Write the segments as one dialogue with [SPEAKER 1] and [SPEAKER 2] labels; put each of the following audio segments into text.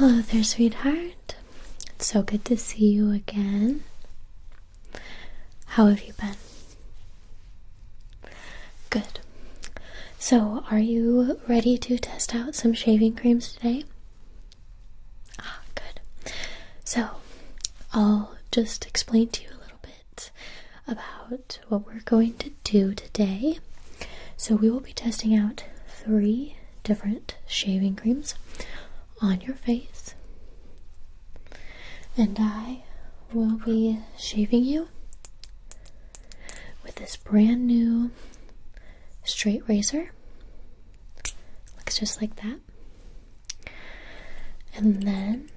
[SPEAKER 1] Hello there, sweetheart. It's so good to see you again. How have you been? Good. So, are you ready to test out some shaving creams today? Ah, good. So, I'll just explain to you a little bit about what we're going to do today. So, we will be testing out 3 different shaving creams on your face, and I will be shaving you with this brand new straight razor. Looks just like that. And then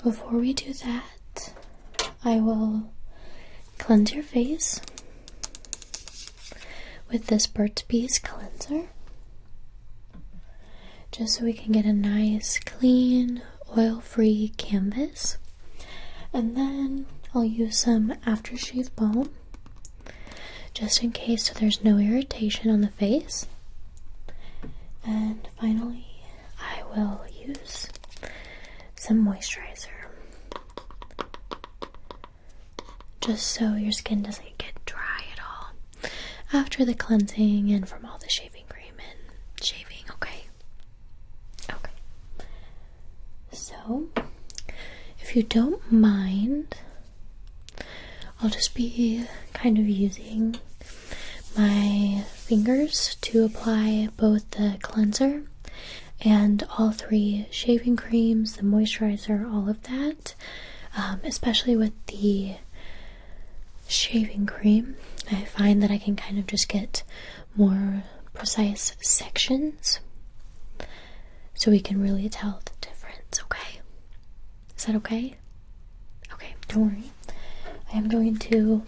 [SPEAKER 1] before we do that, I will cleanse your face with this Burt's Bees cleanser, just so we can get a nice, clean, oil-free canvas. And then I'll use some aftershave balm, just in case so there's no irritation on the face. And finally, I will use some moisturizer, just so your skin doesn't get dry at all after the cleansing and from all the shaving cream and shaving, okay? So, if you don't mind, I'll just be kind of using my fingers to apply both the cleanser and all 3 shaving creams, the moisturizer, all of that. Especially with the shaving cream, I find that I can kind of just get more precise sections, so we can really tell the difference, okay? Is that okay? Okay, don't worry. I am going to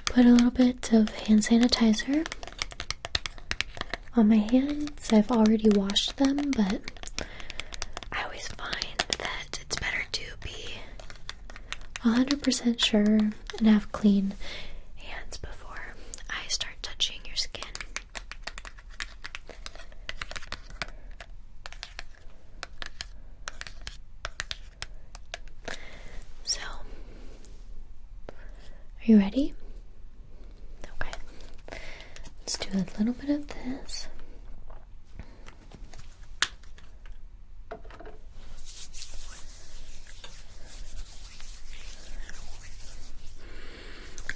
[SPEAKER 1] put a little bit of hand sanitizer on my hands. I've already washed them, but I always find that it's better to be 100% sure and have clean hands before I start touching your skin. So, are you ready? Okay. Let's do a little bit of this.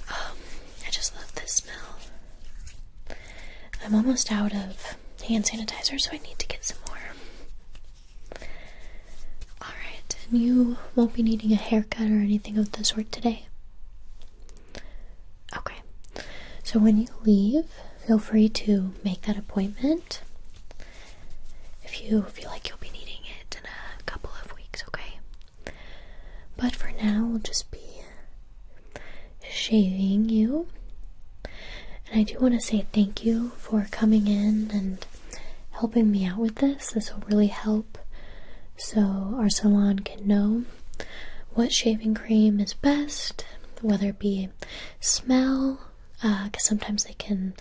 [SPEAKER 1] Oh, I just love this smell. I'm almost out of hand sanitizer, so I need to get some more. Alright, and you won't be needing a haircut or anything of the sort today? Okay. So when you leave, feel free to make that appointment if you feel like you'll be needing it in a couple of weeks, okay? But for now, we'll just be shaving you. And I do want to say thank you for coming in and helping me out with this. This will really help so our salon can know what shaving cream is best, whether it be smell, because sometimes they can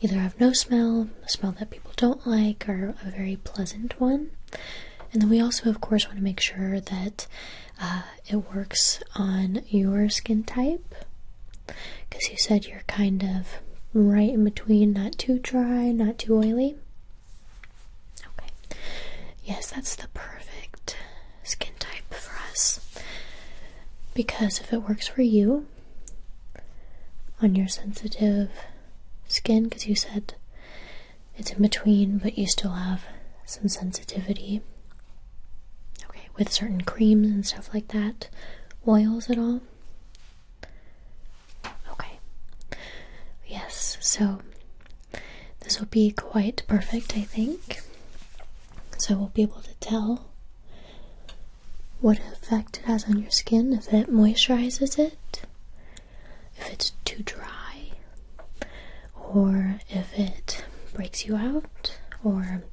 [SPEAKER 1] either have no smell, a smell that people don't like, or a very pleasant one. And then we also, of course, want to make sure that it works on your skin type, because you said you're kind of right in between, not too dry, not too oily. Okay. Yes, that's the perfect skin type for us, because if it works for you on your sensitive skin, because you said it's in between but you still have some sensitivity, okay, with certain creams and stuff like that, oils at all. Okay, yes, so this will be quite perfect, I think. So we'll be able to tell what effect it has on your skin, if it moisturizes it, if it's too dry, or if it breaks you out, or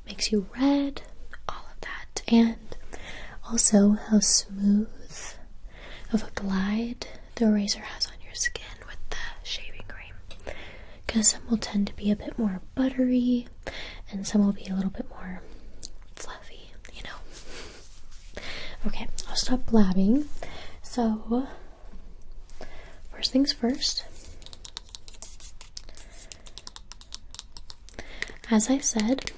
[SPEAKER 1] makes you red, all of that. And also how smooth of a glide the razor has on your skin with the shaving cream, because some will tend to be a bit more buttery and some will be a little bit more fluffy, you know. Okay, I'll stop blabbing. So, first things first. As I said,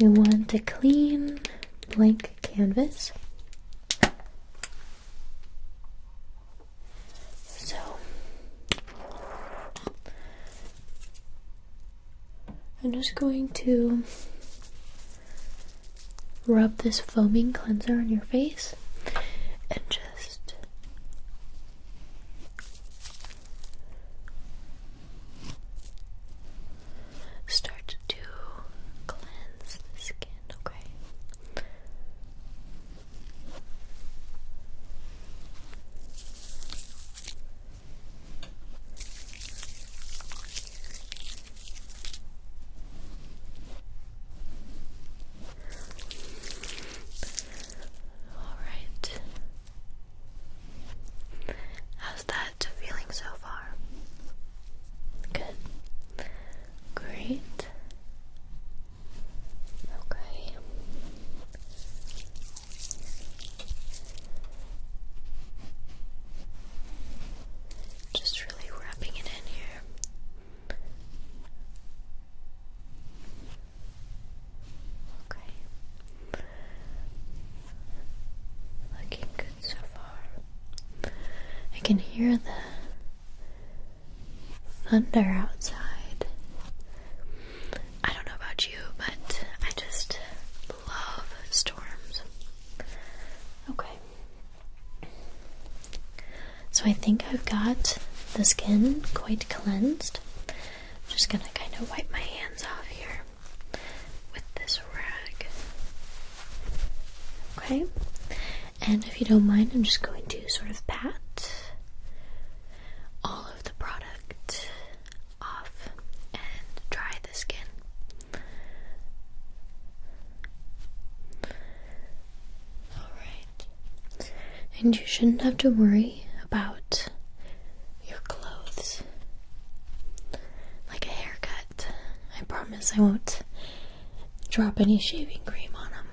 [SPEAKER 1] we want a clean, blank canvas. So, I'm just going to rub this foaming cleanser on your face and just start to cleanse the skin, okay? Alright. How's that feeling so far? Good. Great. Okay. Just really wrapping it in here. Okay. Looking good so far. I can hear the thunder outside. I don't know about you, but I just love storms. Okay. So I think I've got the skin quite cleansed. I'm just gonna kind of wipe my hands off here with this rag. Okay. And if you don't mind, I'm just going to sort of pat all of the product off and dry the skin. Alright. And you shouldn't have to worry about your clothes. Like a haircut. I promise I won't drop any shaving cream on them.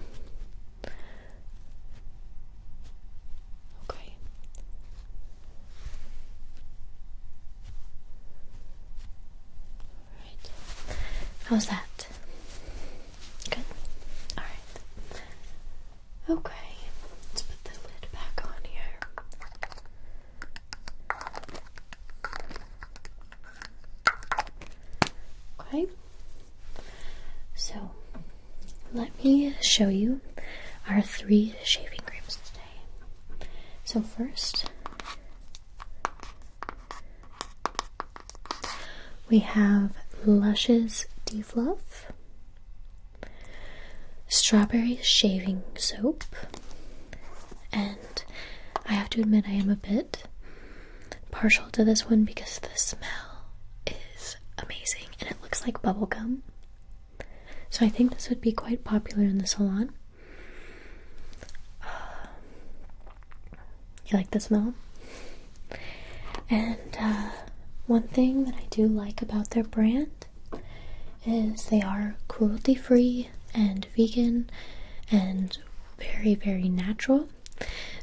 [SPEAKER 1] Okay. Alright. How's that? Good? Alright. Okay. Let's put the lid back on here. Okay. So, let me show you our 3 shaving creams today. So first, we have Lush's Defluff, Strawberry Shaving Soap, and I have to admit I am a bit partial to this one because the smell is amazing and it looks like bubblegum. So I think this would be quite popular in the salon. You like the smell? And one thing that I do like about their brand is they are cruelty-free and vegan and very, very natural.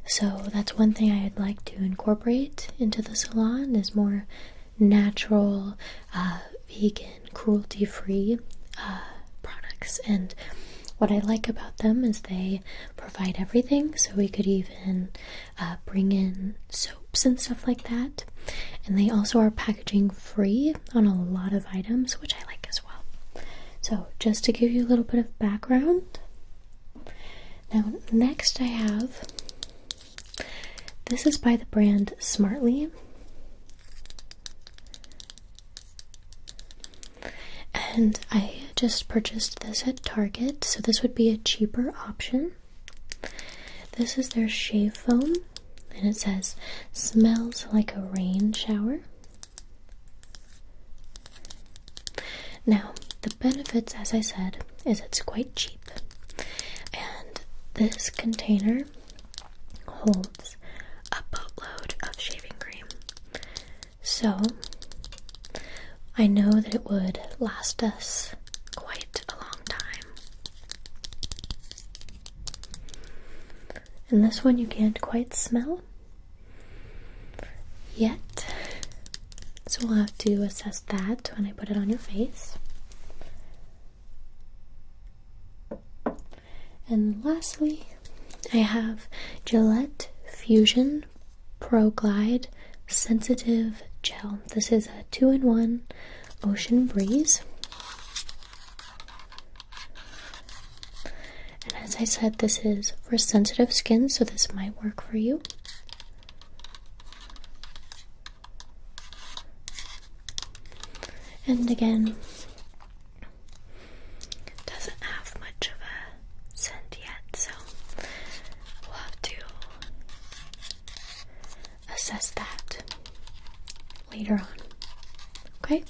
[SPEAKER 1] So that's one thing I'd like to incorporate into the salon is more natural, vegan, cruelty-free products. And what I like about them is they provide everything, so we could even bring in soaps and stuff like that. And they also are packaging free on a lot of items, which I like as well. So just to give you a little bit of background, now next I have, this is by the brand Smartly. And I just purchased this at Target, so this would be a cheaper option. This is their shave foam, and it says, smells like a rain shower. Now, the benefits, as I said, is it's quite cheap. And this container holds a boatload of shaving cream. So, I know that it would last us And this one you can't quite smell yet. So we'll have to assess that when I put it on your face. And lastly, I have Gillette Fusion Pro Glide Sensitive Gel. This is a 2-in-1 Ocean Breeze. And as I said, this is for sensitive skin, so this might work for you. And again, doesn't have much of a scent yet, so we'll have to assess that later on. Okay?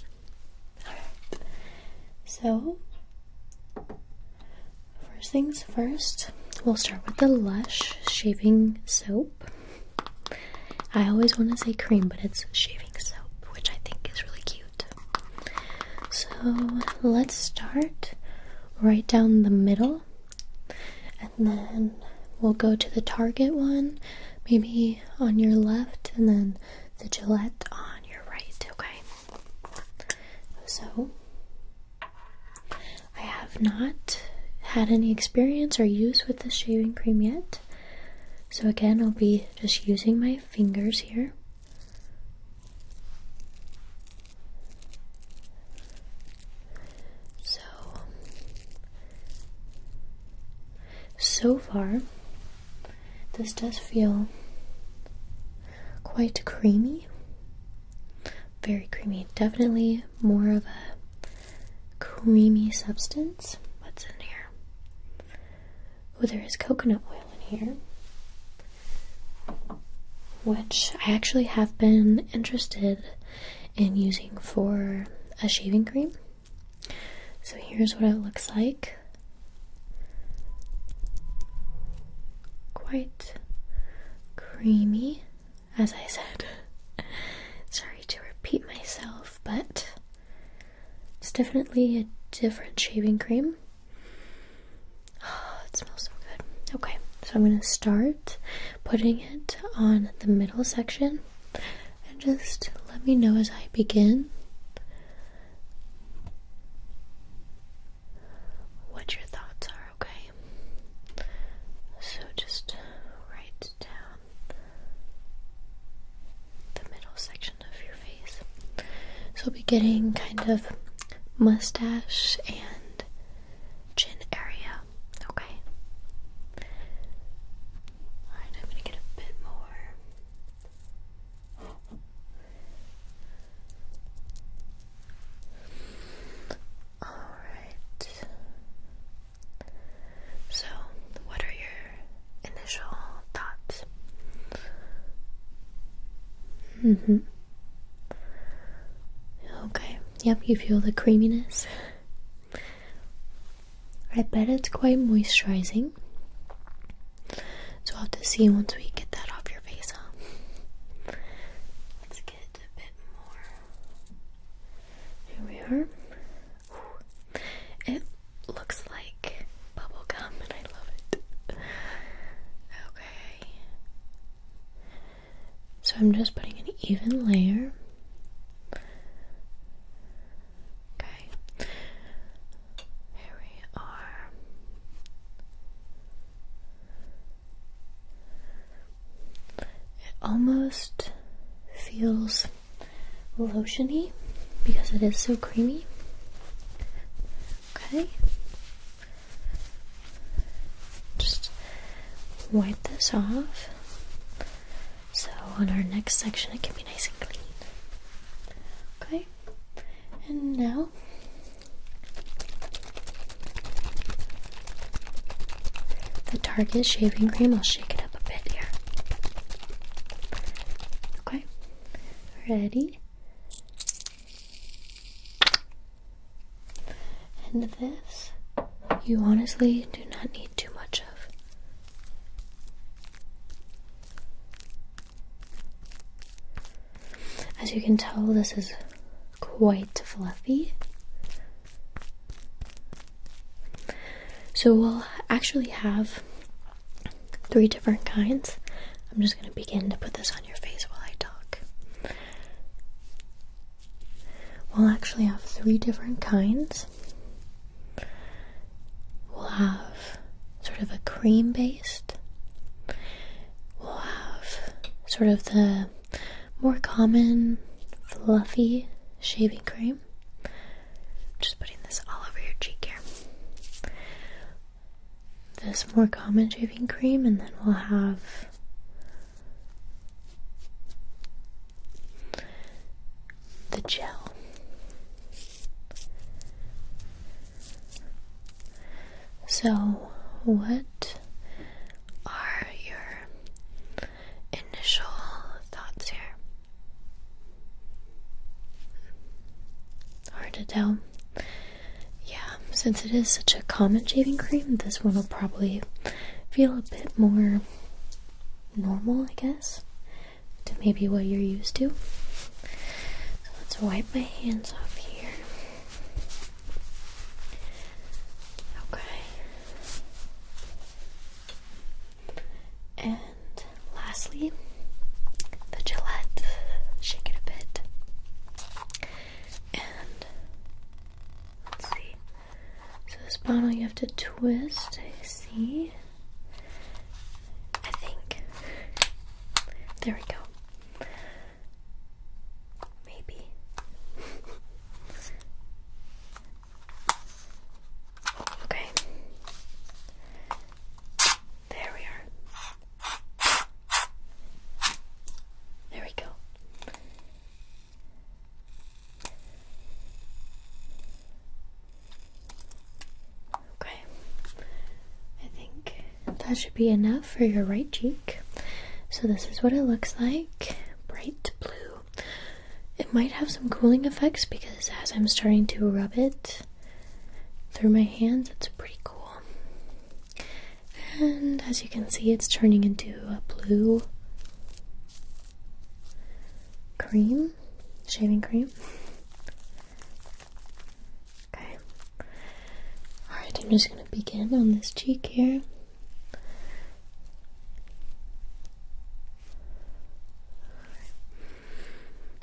[SPEAKER 1] Alright. So, first things first, we'll start with the Lush shaving soap. I always want to say cream, but it's shaving soap, which I think is really cute. So, let's start right down the middle, and then we'll go to the Target one, maybe on your left, and then the Gillette on your right, okay? So, I have not had any experience or use with this shaving cream yet, so again, I'll be just using my fingers here. So far, this does feel quite creamy, very creamy, definitely more of a creamy substance. What's in here? Oh, there is coconut oil in here, which I actually have been interested in using for a shaving cream. So here's what it looks like. Quite creamy, as I said. Sorry to repeat myself, but it's definitely a different shaving cream. Oh, it smells so good. Okay, so I'm going to start putting it on the middle section, and just let me know as I begin what your thoughts are, okay? So just right down the middle section of your face. So we'll be getting kind of mustache and chin area, okay? Alright, I'm gonna get a bit more. Alright. So, what are your initial thoughts? Okay. Yep, you feel the creaminess. I bet it's quite moisturizing. So I'll have to see once we get that off your face, huh? Let's get a bit more. Here we are. It looks like bubble gum and I love it. Okay. So I'm just putting an even layer. Okay. Here we are. It almost feels lotiony because it is so creamy. Okay. Just wipe this off. So on our next section it can be nice and clean. Okay. And now the Target shaving cream, I'll shake it up a bit here. Okay. Ready? And this, you honestly do not need too much of. As you can tell, this is quite fluffy. So we'll actually have 3 different kinds. I'm just going to begin to put this on your face while I talk. We'll actually have 3 different kinds. We'll have sort of a cream based. We'll have sort of the more common fluffy shaving cream. Just putting this all over your cheek here. This more common shaving cream, and then we'll have the gel. So, what are your initial thoughts here? Hard to tell. Yeah, since it is such a common shaving cream, this one will probably feel a bit more normal, I guess, to maybe what you're used to. So let's wipe my hands off here. Okay. And lastly, the Gillette. Shake it a bit. And let's see. So this bottle you have to twist, I see. I think. There we go. Maybe. Okay. There we are. There we go. Okay. I think that should be enough for your right cheek. So this is what it looks like. Bright blue. It might have some cooling effects because as I'm starting to rub it through my hands, it's pretty cool. And as you can see, it's turning into a blue cream, shaving cream. Okay. Alright, I'm just going to begin on this cheek here.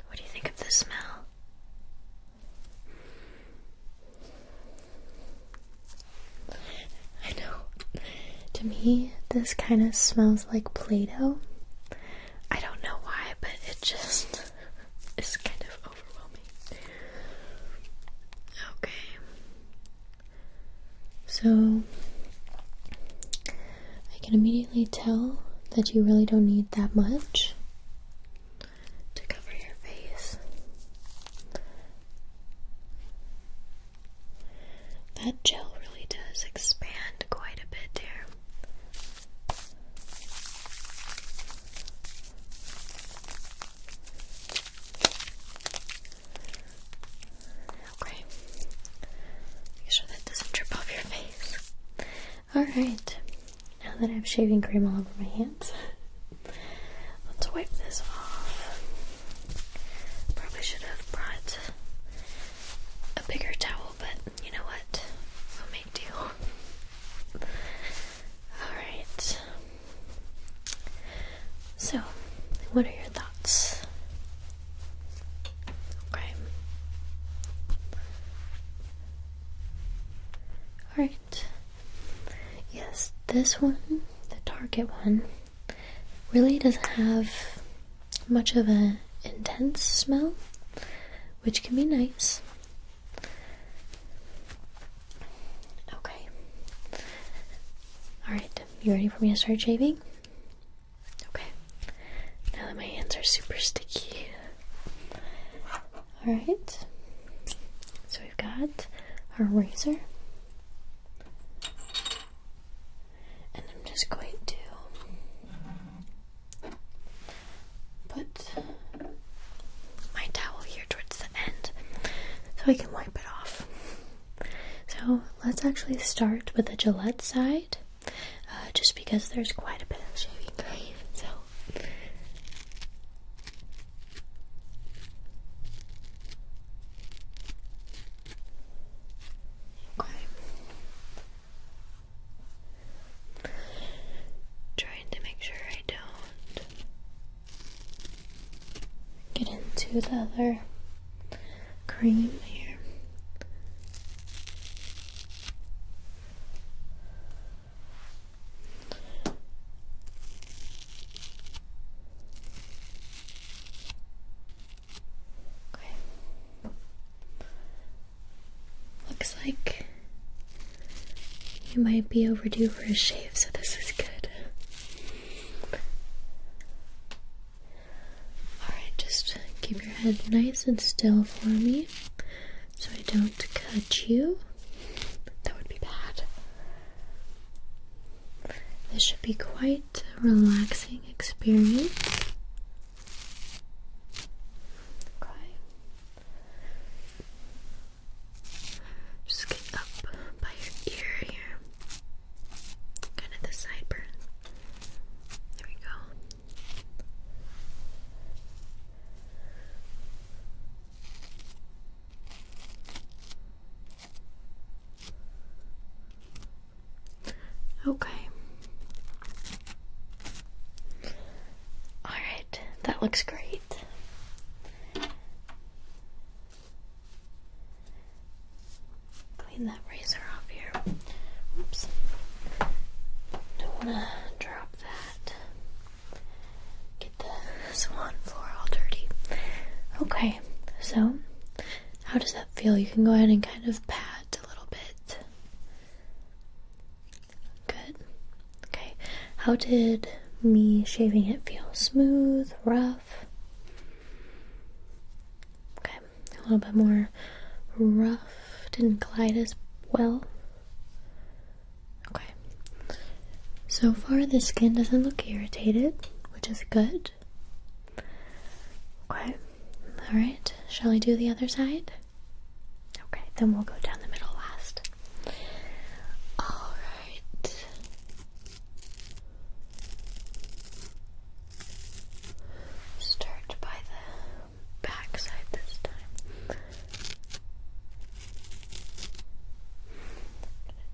[SPEAKER 1] What do you think of the smell? I know. To me, this kind of smells like Play-Doh. I don't know why, but it just is kind of overwhelming. Okay. So, I can immediately tell that you really don't need that much to cover your face. That gel really does expand quite a bit here. Okay. Make sure that doesn't drip off your face. Alright. Now that I have shaving cream all over my hands, let's wipe this off. Probably should have brought a bigger towel, but you know what? No big deal. Alright. So, what are your thoughts? Okay. Alright. Yes, this one, the Target one, really doesn't have much of an intense smell, which can be nice. Okay. Alright, you ready for me to start shaving? Okay. Now that my hands are super sticky. Alright. So we've got our razor. And I'm just going to put my towel here towards the end so I can wipe it off. So let's actually start with the Gillette side, just because there's quite a bit of shaving cream. So okay. Trying to the other cream here. Okay. Looks like you might be overdue for a shave, so this is good. Alright, just keep your head nice and still for me so I don't cut you. That would be bad. This should be quite a relaxing experience. Okay. Just get up by your ear here. Kind of the sideburns. There we go. Okay. Alright, that looks great. Clean that razor off here. Oops. Don't want to drop that. Get the salon floor all dirty. Okay, so how does that feel? You can go ahead and kind of pat a little bit. Good. Okay, how did me shaving it feel? Smooth, rough? Okay, a little bit more rough. Didn't glide as well. Okay. So far the skin doesn't look irritated, which is good. Okay. Alright, shall I do the other side? Okay, then we'll go down the middle last. Alright. Start by the back side this time. A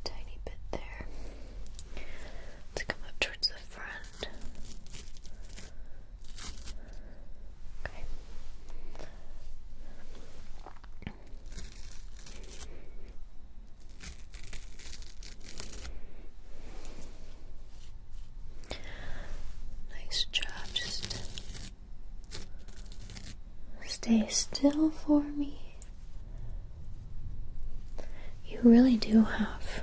[SPEAKER 1] tiny bit there. Let's come up towards the front. Okay. Nice job. Just stay still for me. You really do have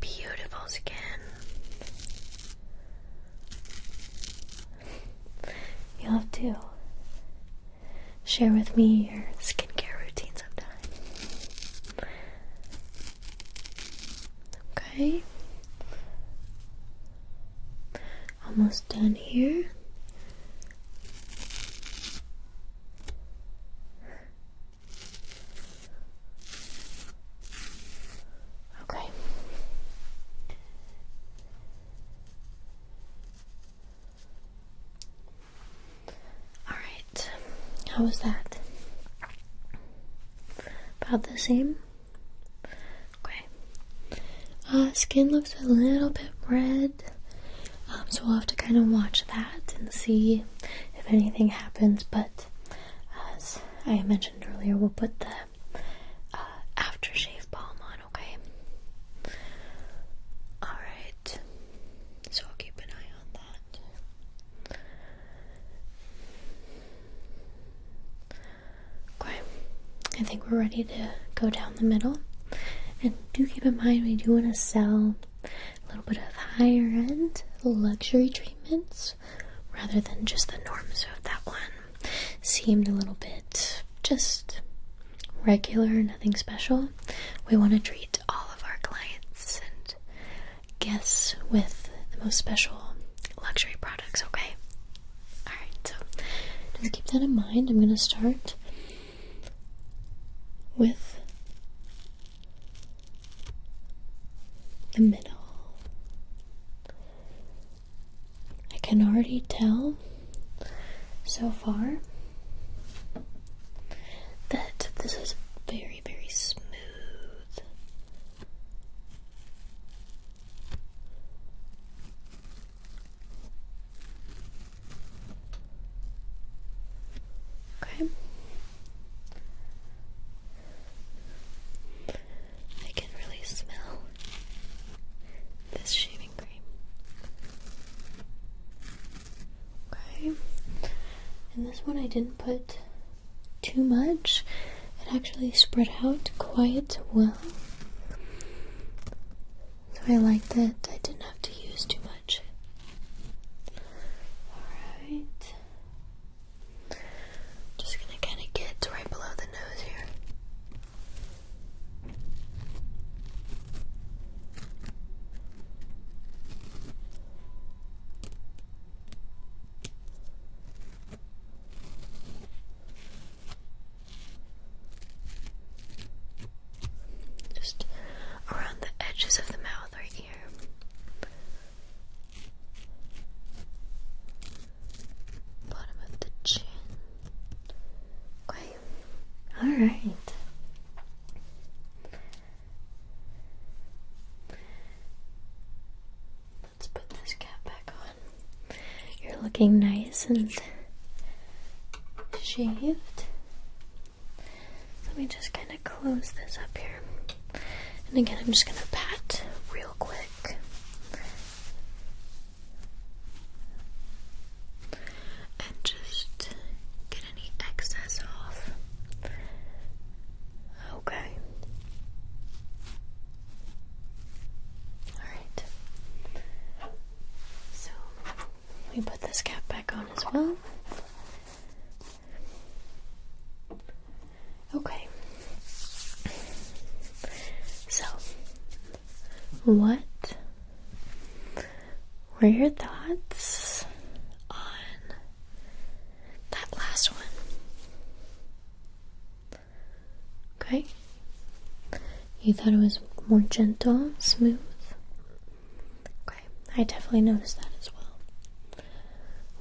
[SPEAKER 1] beautiful skin. You'll have to share with me your skincare routine sometime. Okay. Almost done here. Okay. Alright. How was that? About the same? Okay. Skin looks a little bit red. So we'll have to kind of watch that and see if anything happens, but as I mentioned earlier, we'll put the aftershave balm on, okay? Alright, so I'll keep an eye on that. Okay, I think we're ready to go down the middle. And do keep in mind, we do want to sell a little bit of higher end luxury treatments rather than just the norm. So if that one seemed a little bit just regular, nothing special, we want to treat all of our clients and guests with the most special luxury products, okay? Alright, so just keep that in mind. I'm going to start with the middle. I can already tell so far that this is very, very smooth. Okay. one I didn't put too much. It actually spread out quite well. So I like that I didn't have to use too much. Alright. Just gonna kind of get right below the nose here. Just around the edges of the mouth right here. Bottom of the chin. Okay. Alright. Let's put this cap back on. You're looking nice and shaved. Let me just kind of close this up here. And again, I'm just going to pat real quick. And just get any excess off. Okay. Alright. So, let me put this cap back on as well. Okay. So, what were your thoughts on that last one? Okay. You thought it was more gentle, smooth? Okay. I definitely noticed that as well.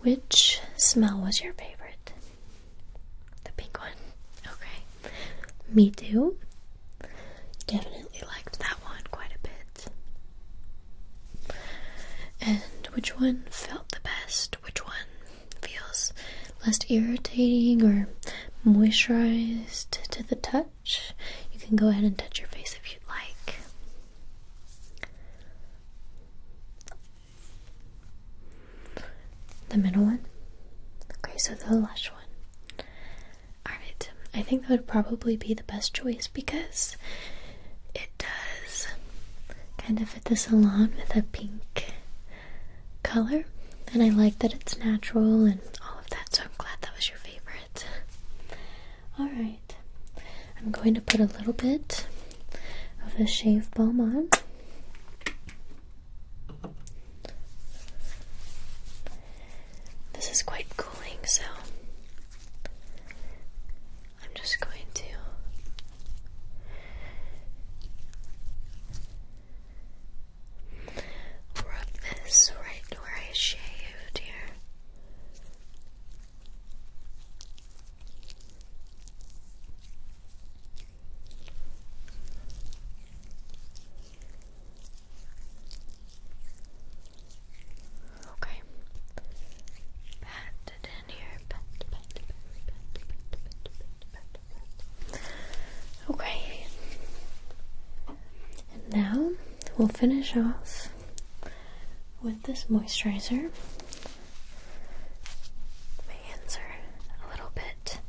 [SPEAKER 1] Which smell was your favorite? The pink one? Okay. Me too. Definitely liked that one quite a bit. And which one felt the best? Which one feels less irritating or moisturized to the touch? You can go ahead and touch your face if you'd like. The middle one? Okay, so the lush one. Alright, I think that would probably be the best choice because it does kind of fit the salon with a pink color, and I like that it's natural and all of that, so I'm glad that was your favorite. Alright, I'm going to put a little bit of the shave balm on. This is quite cooling, so I'm just going to rub this right where I shaved here. Okay. Pat it in here. Pat. Okay. And now we'll finish off with this moisturizer. My hands are a little bit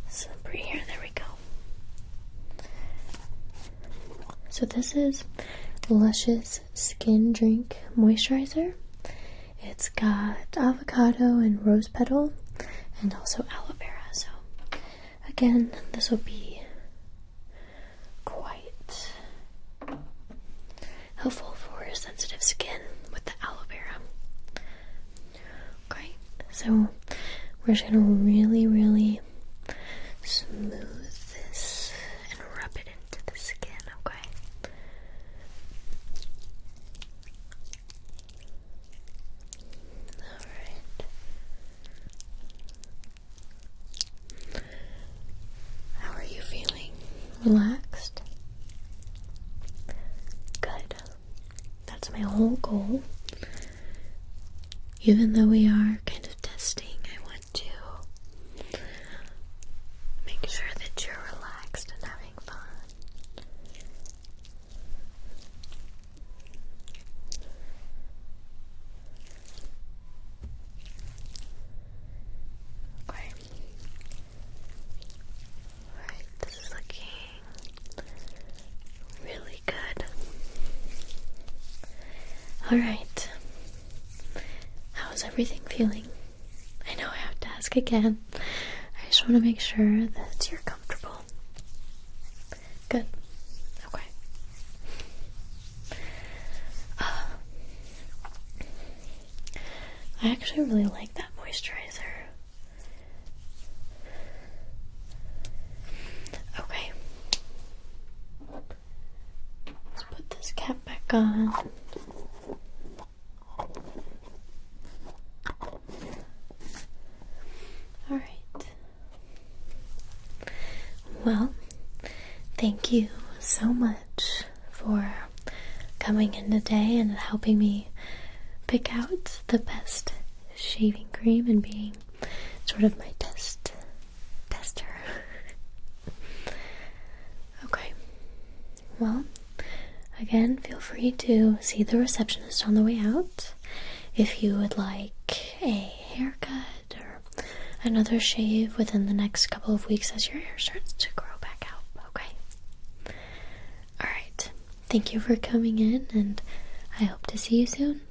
[SPEAKER 1] slippery here. There we go. So this is Lush's Skin Drink Moisturizer. It's got avocado and rose petal and also aloe vera. So again, this will be quite helpful for sensitive skin with the aloe vera. Okay, so we're just gonna really smooth this and rub it into the skin, okay? Alright. How are you feeling? Relaxed? Good. That's my whole goal. Even though we are kind of testing, I want to make sure that you're relaxed and having fun. Okay. Alright. How's everything feeling? I know I have to ask again. I just want to make sure that you're comfortable. Good. Okay. I actually really like that moisturizer. Okay. Let's put this cap back on. Alright. Well, thank you so much for coming in today and helping me pick out the best shaving cream and being sort of my tester. Okay. Well, again, feel free to see the receptionist on the way out if you would like a haircut or another shave within the next couple of weeks as your hair starts to grow back out, okay? Alright, thank you for coming in, and I hope to see you soon.